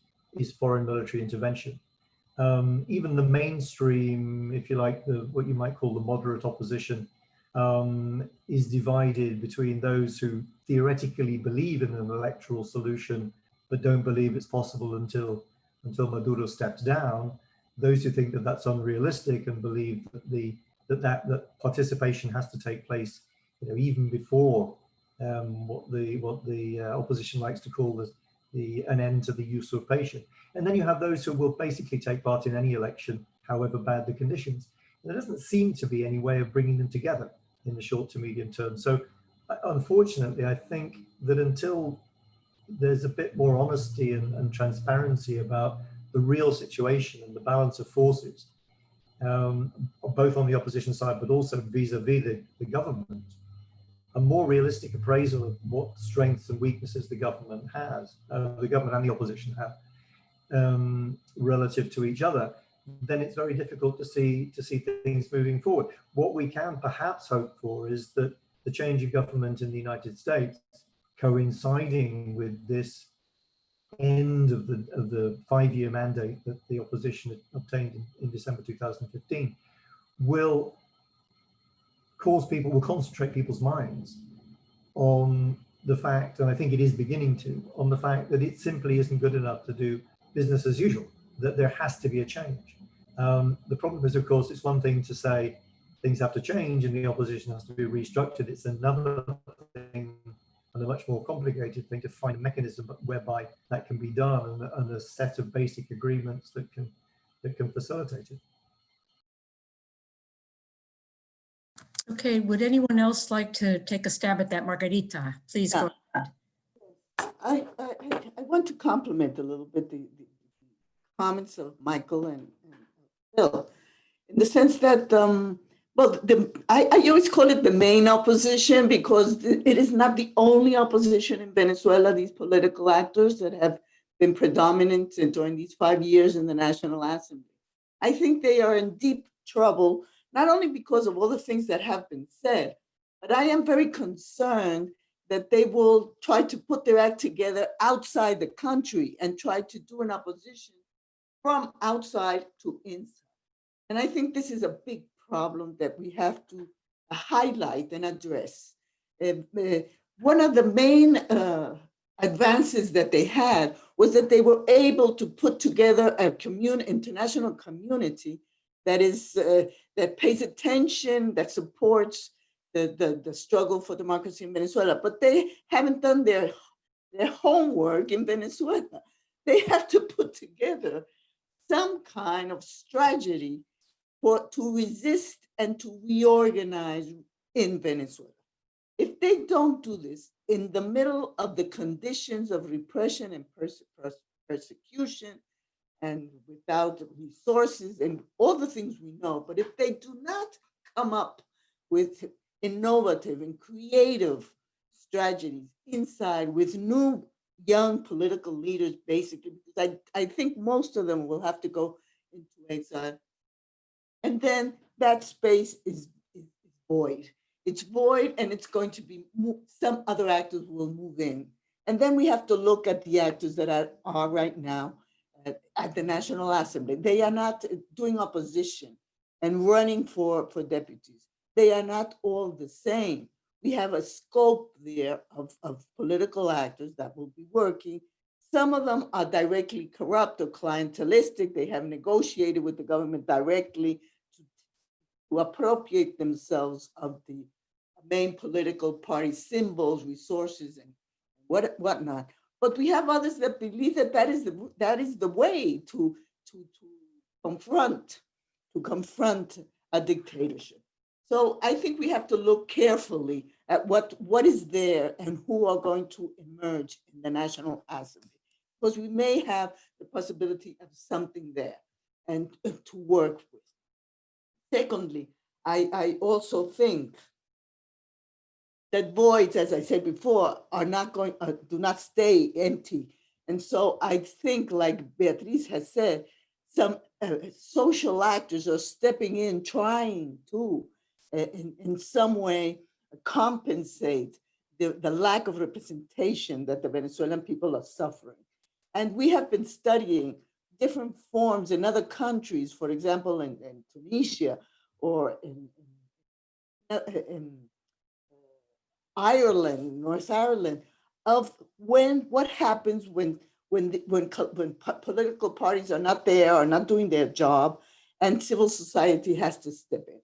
foreign military intervention. Even the mainstream, if you like, what you might call the moderate opposition, is divided between those who theoretically believe in an electoral solution, but don't believe it's possible until Maduro steps down. Those who think that that's unrealistic and believe that that participation has to take place, you know, even before what the opposition likes to call an end to the usurpation. And then you have those who will basically take part in any election, however bad the conditions. And there doesn't seem to be any way of bringing them together in the short to medium term. So unfortunately, I think that until there's a bit more honesty and transparency about the real situation and the balance of forces, both on the opposition side, but also vis-a-vis the government, a more realistic appraisal of what strengths and weaknesses the government has, the government and the opposition have, relative to each other, then it's very difficult to see things moving forward. What we can perhaps hope for is that the change of government in the United States, coinciding with this end of the 5-year mandate that the opposition obtained in December 2015, will concentrate people's minds on the fact, and I think it is beginning to, on the fact that it simply isn't good enough to do business as usual, that there has to be a change. The problem is, of course, it's one thing to say things have to change and the opposition has to be restructured. It's another thing, and a much more complicated thing, to find a mechanism whereby that can be done, and a set of basic agreements that can facilitate it. Okay, would anyone else like to take a stab at that? Margarita, please go ahead. I want to compliment a little bit the comments of Michael and Phil, in the sense that, I always call it the main opposition, because it is not the only opposition in Venezuela. These political actors that have been predominant during these 5 years in the National Assembly, I think they are in deep trouble, not only because of all the things that have been said, but I am very concerned that they will try to put their act together outside the country and try to do an opposition from outside to inside. And I think this is a big problem that we have to highlight and address. One of the main advances that they had was that they were able to put together a international community that is that pays attention, that supports the struggle for democracy in Venezuela. But they haven't done their homework in Venezuela. They have to put together some kind of strategy to resist and to reorganize in Venezuela. If they don't do this in the middle of the conditions of repression and persecution, and without resources and all the things we know, but if they do not come up with innovative and creative strategies inside with new young political leaders, basically, because I think most of them will have to go into exile. And then that space is void. It's void, and it's going to be, some other actors will move in. And then we have to look at the actors that are right now at the National Assembly. They are not doing opposition and running for deputies. They are not all the same. We have a scope there of political actors that will be working. Some of them are directly corrupt or clientelistic. They have negotiated with the government directly to appropriate themselves of the main political party symbols, resources, and whatnot. But we have others that believe that is the way to confront a dictatorship. So I think we have to look carefully at what is there and who are going to emerge in the National Assembly, because we may have the possibility of something there and to work with. Secondly, I also think that voids, as I said before, do not stay empty. And so I think, like Beatriz has said, some social actors are stepping in, trying to, in some way, compensate the lack of representation that the Venezuelan people are suffering. And we have been studying different forms in other countries, for example, in Tunisia or in Ireland, North Ireland, of what happens when political parties are not there, or not doing their job, and civil society has to step in.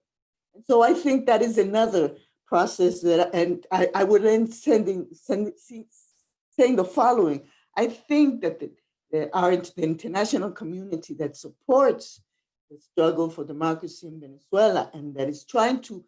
And so I think that is another process that, and I would end saying the following. I think that the international community that supports the struggle for democracy in Venezuela and that is trying to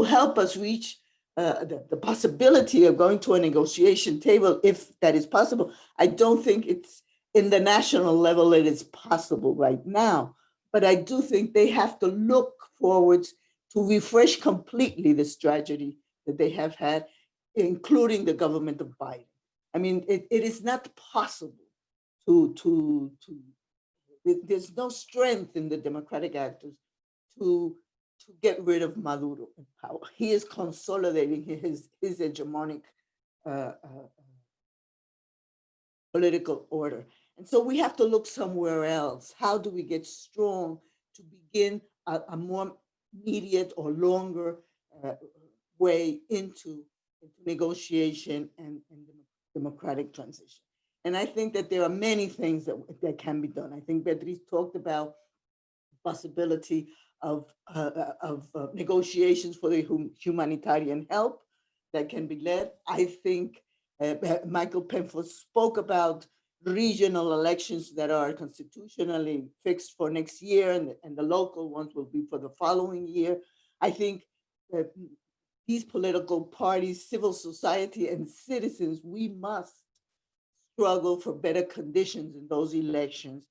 help us reach the possibility of going to a negotiation table, if that is possible. I don't think it's in the national level it is possible right now, but I do think they have to look forwards to refresh completely this tragedy that they have had, including the government of Biden. I mean, it is not possible there's no strength in the democratic actors to get rid of Maduro in power. He is consolidating his hegemonic political order. And so we have to look somewhere else. How do we get strong to begin a more immediate or longer way into negotiation and democratic transition? And I think that there are many things that can be done. I think Beatriz talked about the possibility of negotiations for the humanitarian help that can be led. I think Michael Penfold spoke about regional elections that are constitutionally fixed for next year, and the local ones will be for the following year. I think that these political parties, civil society, and citizens, we must struggle for better conditions in those elections,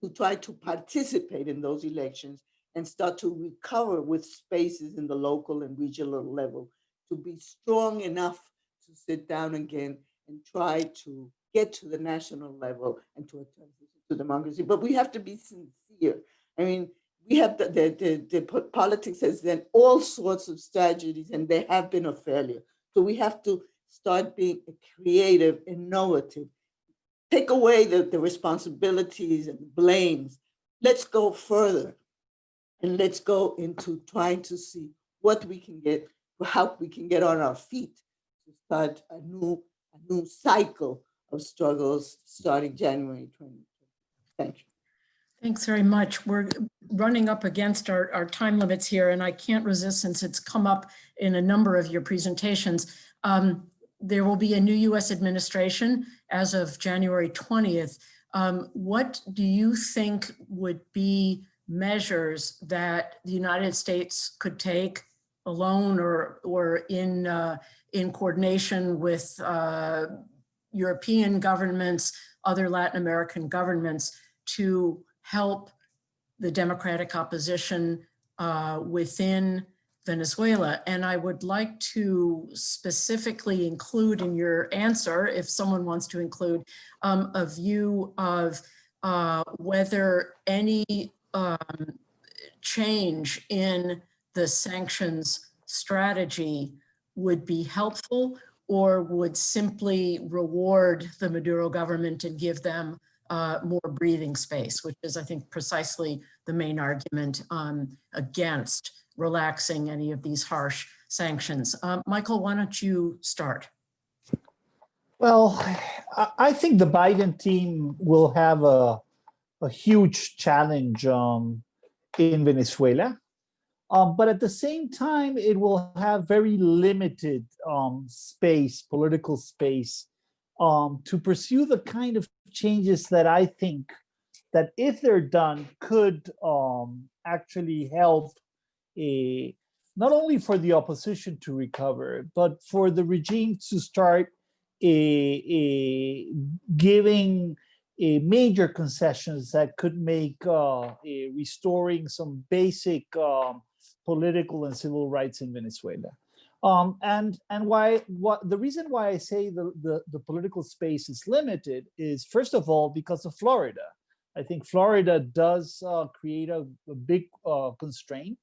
to try to participate in those elections and start to recover with spaces in the local and regional level, to be strong enough to sit down again and try to get to the national level and to a transition to democracy. But we have to be sincere. I mean, we have the politics has done all sorts of strategies and they have been a failure. So we have to start being creative, innovative, take away the responsibilities and the blames. Let's go further and let's go into trying to see what we can get, how we can get on our feet to start a new cycle of struggles starting January 2020. Thank you. Thanks very much. We're running up against our time limits here, and I can't resist, since it's come up in a number of your presentations. There will be a new U.S. administration as of January 20th. What do you think would be measures that the United States could take alone or in coordination with European governments, other Latin American governments, to help the democratic opposition within Venezuela? And I would like to specifically include in your answer, if someone wants to include, a view of whether any change in the sanctions strategy would be helpful or would simply reward the Maduro government and give them more breathing space, which is, I think, precisely the main argument against relaxing any of these harsh sanctions. Michael, why don't you start? Well, I think the Biden team will have a huge challenge in Venezuela. But at the same time, it will have very limited political space, to pursue the kind of changes that I think that, if they're done, could actually help not only for the opposition to recover, but for the regime to start giving major concessions that could make restoring some basic political and civil rights in Venezuela. And the reason why I say the political space is limited is, first of all, because of Florida. I think Florida does create a big constraint.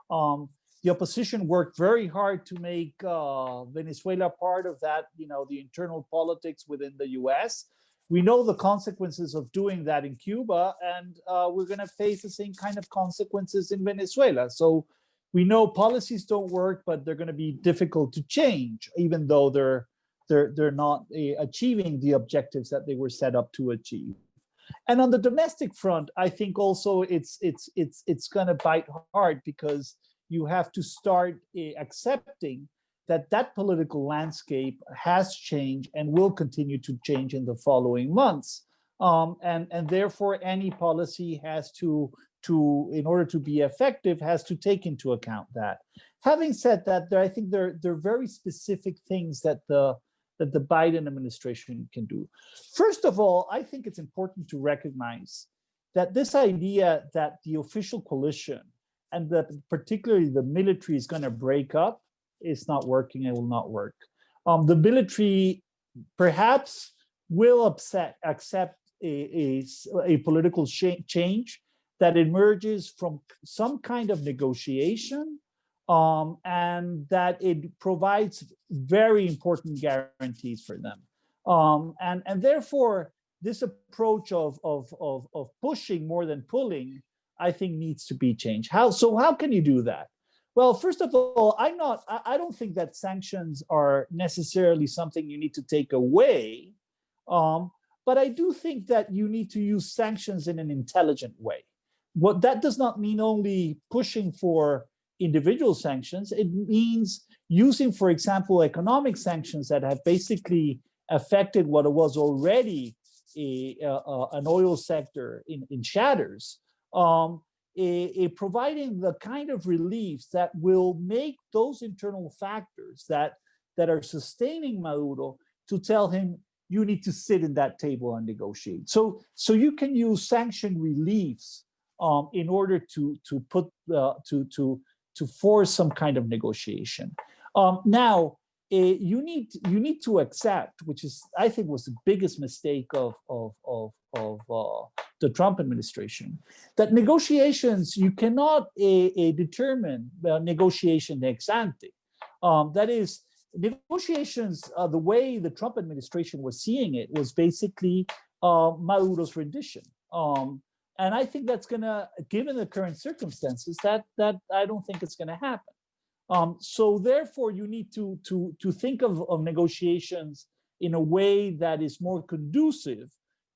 The opposition worked very hard to make Venezuela part of that, the internal politics within the US. We know the consequences of doing that in Cuba, and we're going to face the same kind of consequences in Venezuela. So we know policies don't work, but they're going to be difficult to change, even though they're not achieving the objectives that they were set up to achieve. And on the domestic front, I think also it's going to bite hard, because you have to start accepting that that political landscape has changed and will continue to change in the following months. And therefore, any policy has to, in order to be effective, has to take into account that. Having said that, I think there are very specific things that the Biden administration can do. First of all, I think it's important to recognize that this idea that the official coalition and that particularly the military is going to break up is not working and will not work. The military perhaps will accept a political change that emerges from some kind of negotiation, and that it provides very important guarantees for them. And therefore, this approach of pushing more than pulling, I think, needs to be changed. How can you do that? Well, first of all, I don't think that sanctions are necessarily something you need to take away, but I do think that you need to use sanctions in an intelligent way. What that does not mean only pushing for individual sanctions. It means using, for example, economic sanctions that have basically affected what was already an oil sector in shatters, providing the kind of reliefs that will make those internal factors that are sustaining Maduro to tell him, you need to sit in that table and negotiate. So you can use sanction reliefs in order to force some kind of negotiation. Now, you need to accept, which is, I think, was the biggest mistake of the Trump administration, that negotiations, you cannot determine negotiation ex ante. That is, negotiations, the way the Trump administration was seeing it was basically Maduro's rendition. And I think that's gonna, given the current circumstances, that I don't think it's gonna happen. So therefore, you need to think of negotiations in a way that is more conducive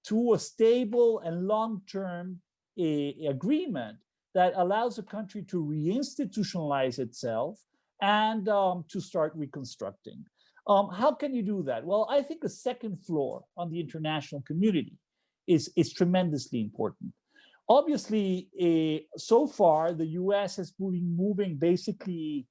to a stable and long-term agreement that allows a country to reinstitutionalize itself and to start reconstructing. How can you do that? Well, I think a second floor on the international community is tremendously important. Obviously, so far, the US has been moving basically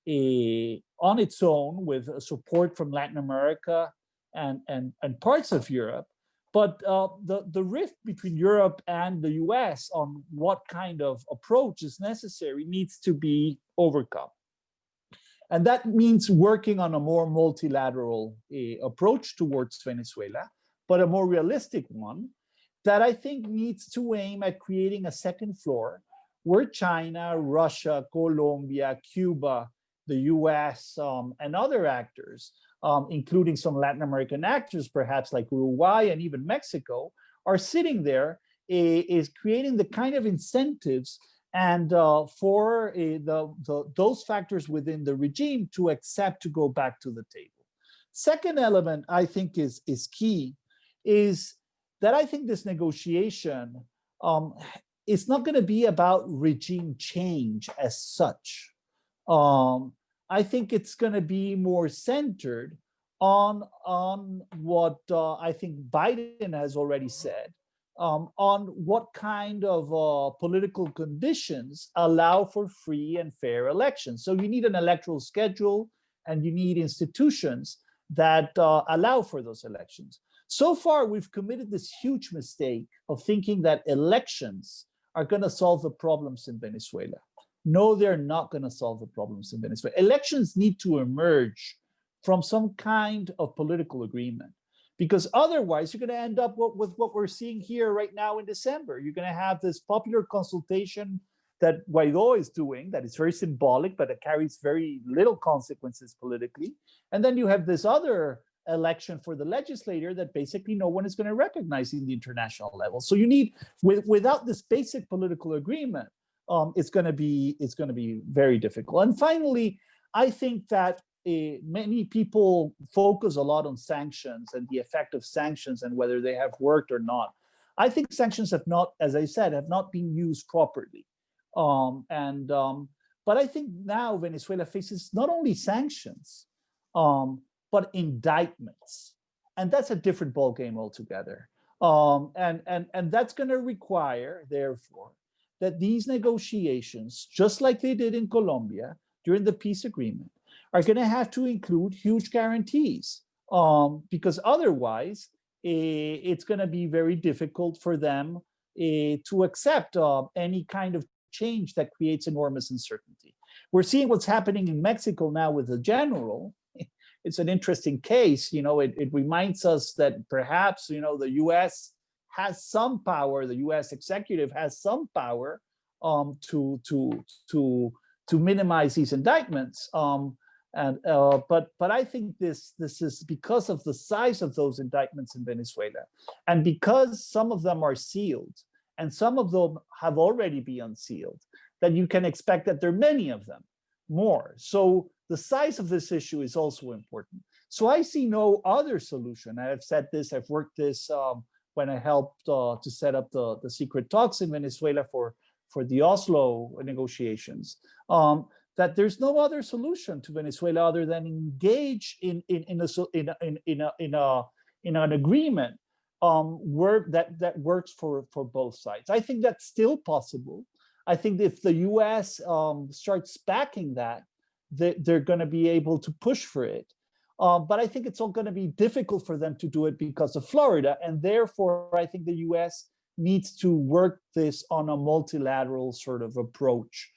on its own with support from Latin America and parts of Europe. But the rift between Europe and the US on what kind of approach is necessary needs to be overcome. And that means working on a more multilateral approach towards Venezuela, but a more realistic one that I think needs to aim at creating a second floor where China, Russia, Colombia, Cuba, the US, and other actors, including some Latin American actors, perhaps like Uruguay and even Mexico, are sitting there, is creating the kind of incentives and for those factors within the regime to accept to go back to the table. Second element I think is key, is that I think this negotiation is not going to be about regime change as such. I think it's going to be more centered on what I think Biden has already said, on what kind of political conditions allow for free and fair elections. So you need an electoral schedule and you need institutions that allow for those elections. So far, we've committed this huge mistake of thinking that elections are going to solve the problems in Venezuela. No, they're not going to solve the problems in Venezuela. Elections need to emerge from some kind of political agreement, because otherwise you're going to end up with what we're seeing here right now in December. You're going to have this popular consultation that Guaidó is doing, that is very symbolic, but it carries very little consequences politically. And then you have this other election for the legislature that basically no one is going to recognize in the international level. So you need, without this basic political agreement, it's going to be very difficult. And finally, I think that many people focus a lot on sanctions and the effect of sanctions and whether they have worked or not. I think sanctions have not, as I said, have not been used properly. But I think now Venezuela faces not only sanctions, but indictments. And that's a different ballgame altogether. And that's going to require, therefore, that these negotiations, just like they did in Colombia during the peace agreement, are going to have to include huge guarantees, because otherwise it's going to be very difficult for them to accept any kind of change that creates enormous uncertainty. We're seeing what's happening in Mexico now with the general. It's an interesting case. It reminds us that perhaps, the US has some power, the US executive has some power to minimize these indictments. But I think this is because of the size of those indictments in Venezuela, and because some of them are sealed and some of them have already been unsealed, that you can expect that there are many of them more. So the size of this issue is also important. So I see no other solution. I've said this, I've worked this when I helped to set up the secret talks in Venezuela for the Oslo negotiations, that there's no other solution to Venezuela other than engage in an agreement that works for both sides. I think that's still possible. I think if the US starts backing that, they're going to be able to push for it. But I think it's all going to be difficult for them to do it because of Florida. And therefore, I think the US needs to work this on a multilateral sort of approach.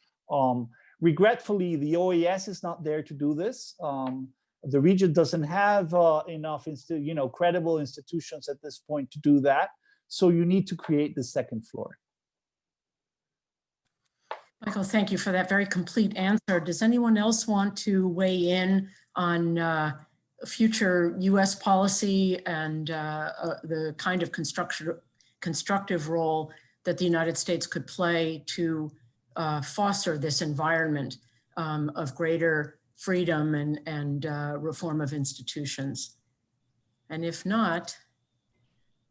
Regretfully, the OAS is not there to do this. The region doesn't have enough credible institutions at this point to do that. So you need to create the second floor. Michael, thank you for that very complete answer. Does anyone else want to weigh in on future US policy and the kind of constructive role that the United States could play to foster this environment of greater freedom and reform of institutions? And if not,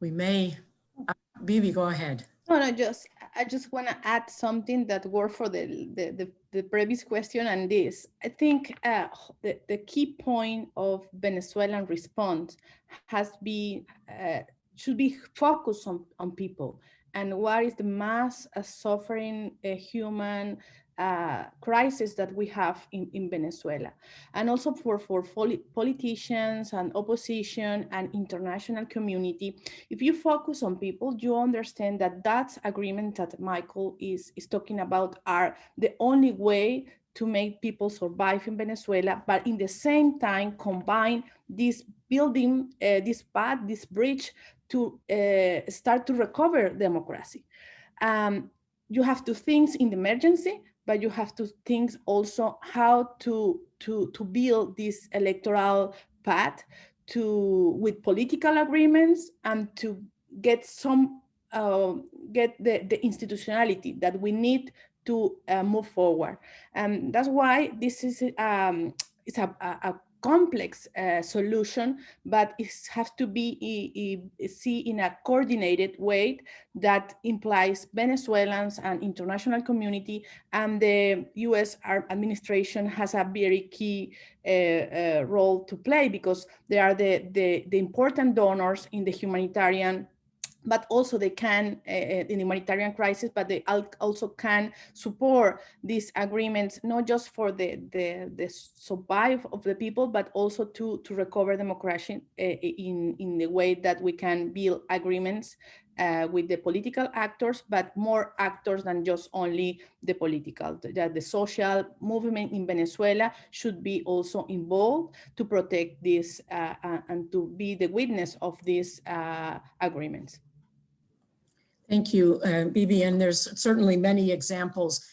we may, Bibi, go ahead. No, I just want to add something that worked for the previous question and this. I think the key point of Venezuelan response should be focused on people and what is the mass suffering human crisis that we have in Venezuela, and also for politicians and opposition and international community. If you focus on people, you understand that agreement that Michael is talking about are the only way to make people survive in Venezuela, but in the same time combine this building, this path, this bridge to start to recover democracy. You have to think in the emergency, but you have to think also how to build this electoral path with political agreements and to get the institutionality that we need to move forward. And that's why this is it's a complex solution, but it has to be seen in a coordinated way that implies Venezuelans and international community, and the US administration has a very key role to play because they are the important donors in the humanitarian, but also they can in the humanitarian crisis, but they also can support these agreements, not just for the survive of the people, but also to recover democracy in the way that we can build agreements with the political actors, but more actors than just only the political. That the social movement in Venezuela should be also involved to protect this and to be the witness of these agreements. Thank you, Bibi. And there's certainly many examples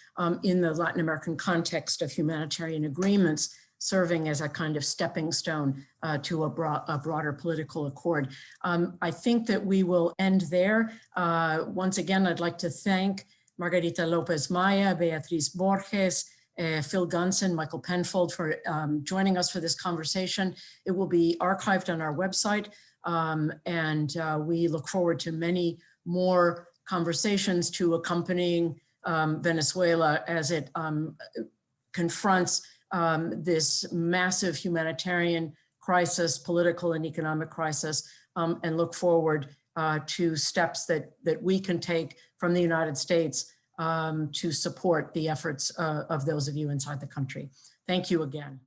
in the Latin American context of humanitarian agreements serving as a kind of stepping stone to a broader political accord. I think that we will end there. Once again, I'd like to thank Margarita Lopez Maya, Beatriz Borges, Phil Gunson, Michael Penfold for joining us for this conversation. It will be archived on our website, and we look forward to many more conversations to accompanying Venezuela as it confronts this massive humanitarian crisis, political and economic crisis, and look forward to steps that we can take from the United States to support the efforts of those of you inside the country. Thank you again.